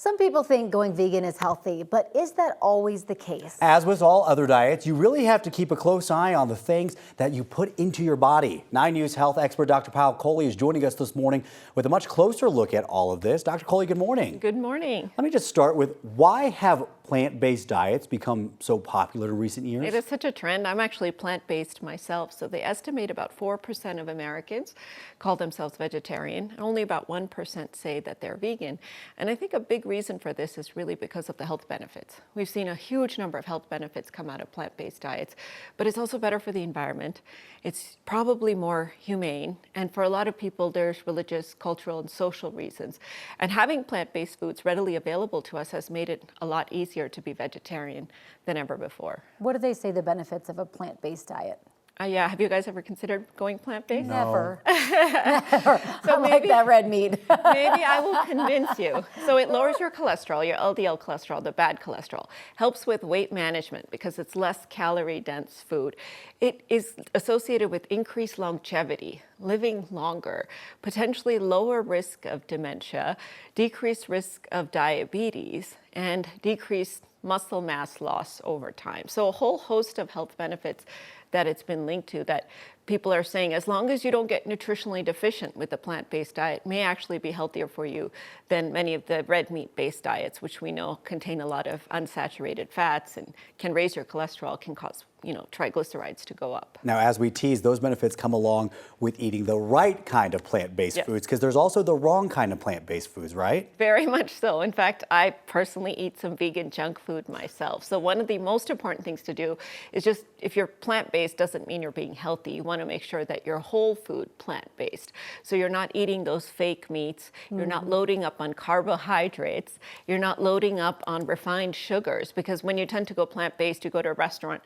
Some people think going vegan is healthy, but is that always the case? As with all other diets, you really have to keep a close eye on the things that you put into your body. 9 News health expert Dr. Payal Kohli is joining us this morning with a much closer look at all of this. Dr. Kohli, good morning. Good morning. Let me just start with, why have plant-based diets become so popular in recent years? It is such a trend. I'm actually plant-based myself, so they estimate about 4% of Americans call themselves vegetarian, and only about 1% say that they're vegan. And I think a big reason for this is really because of the health benefits. We've seen a huge number of health benefits come out of plant-based diets, but it's also better for the environment. It's probably more humane, and for a lot of people, there's religious, cultural, and social reasons. And having plant-based foods readily available to us has made it a lot easier to be vegetarian than ever before. What do they say the benefits of a plant-based diet? Yeah, have you guys ever considered going plant-based? Never. No. Never. So I like that red meat. Maybe I will convince you. So it lowers your cholesterol, your LDL cholesterol, the bad cholesterol. Helps with weight management because it's less calorie-dense food. It is associated with increased longevity, living longer, potentially lower risk of dementia, decreased risk of diabetes, and decreased muscle mass loss over time. So a whole host of health benefits that it's been linked to, that people are saying as long as you don't get nutritionally deficient with a plant-based diet, may actually be healthier for you than many of the red meat-based diets, which we know contain a lot of unsaturated fats and can raise your cholesterol, can cause triglycerides to go up. Now, as we tease, those benefits come along with eating the right kind of plant-based foods, because there's also the wrong kind of plant-based foods, right? Very much so. In fact, I personally eat some vegan junk food myself. So one of the most important things to do is just, if you're plant-based, doesn't mean you're being healthy. You want to make sure that you're whole food plant-based. So you're not eating those fake meats. You're not loading up on carbohydrates. You're not loading up on refined sugars, because when you tend to go plant-based, you go to a restaurant,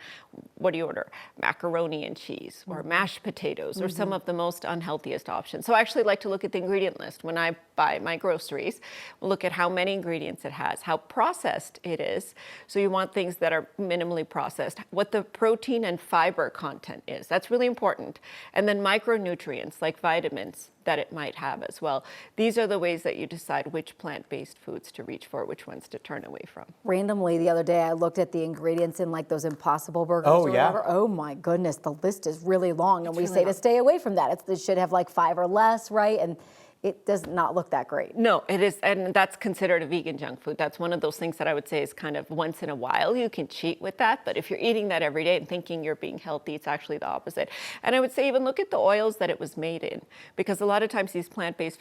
what do you order? Macaroni and cheese or mashed potatoes or some of the most unhealthiest options. So I actually like to look at the ingredient list when I buy my groceries. We'll look at how many ingredients it has, how processed it is. So you want things that are minimally processed, what the protein and fiber content is. That's really important. And then micronutrients like vitamins that it might have as well. These are the ways that you decide which plant-based foods to reach for, which ones to turn away from. Randomly, the other day, I looked at the ingredients in like those Impossible burgers Oh, or yeah? whatever. Oh my goodness, the list is really long, and we really say to long. stay away from that. It should have like 5 or less, right? And it does not look that great. No, it is, and that's considered a vegan junk food. That's one of those things that I would say is kind of once in a while. You can cheat with that, but if you're eating that every day and thinking you're being healthy, it's actually the opposite. And I would say even look at the oils that it was made in, because a lot of times these plant-based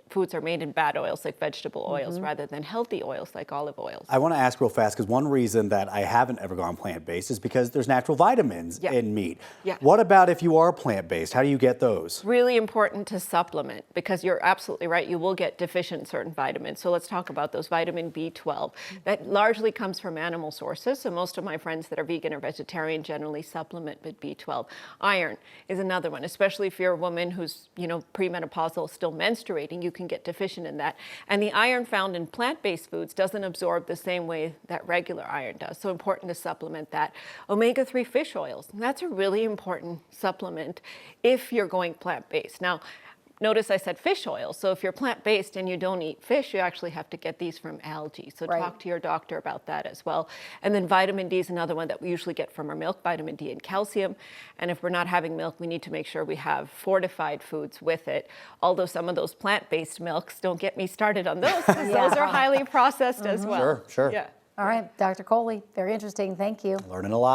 foods are made in bad oils like vegetable oils rather than healthy oils like olive oils. I want to ask real fast, because one reason that I haven't ever gone plant-based is because there's natural vitamins in meat. Yeah. What about if you are plant-based? How do you get those? Really important to supplement, because you're absolutely right, you will get deficient in certain vitamins. So let's talk about those. Vitamin B12. That largely comes from animal sources. So most of my friends that are vegan or vegetarian generally supplement with B12. Iron is another one, especially if you're a woman who's, premenopausal, still menstruating, you can get deficient in that. And the iron found in plant-based foods doesn't absorb the same way that regular iron does. So important to supplement that. Omega-3 fish oils, that's a really important supplement if you're going plant-based. Now, notice I said fish oil. So if you're plant-based and you don't eat fish, you actually have to get these from algae. So talk to your doctor about that as well. And then vitamin D is another one that we usually get from our milk, vitamin D and calcium. And if we're not having milk, we need to make sure we have fortified foods with it. Although some of those plant-based milks, don't get me started on those, because those are highly processed as well. Sure. Yeah. All right, Dr. Kohli, very interesting. Thank you. Learning a lot.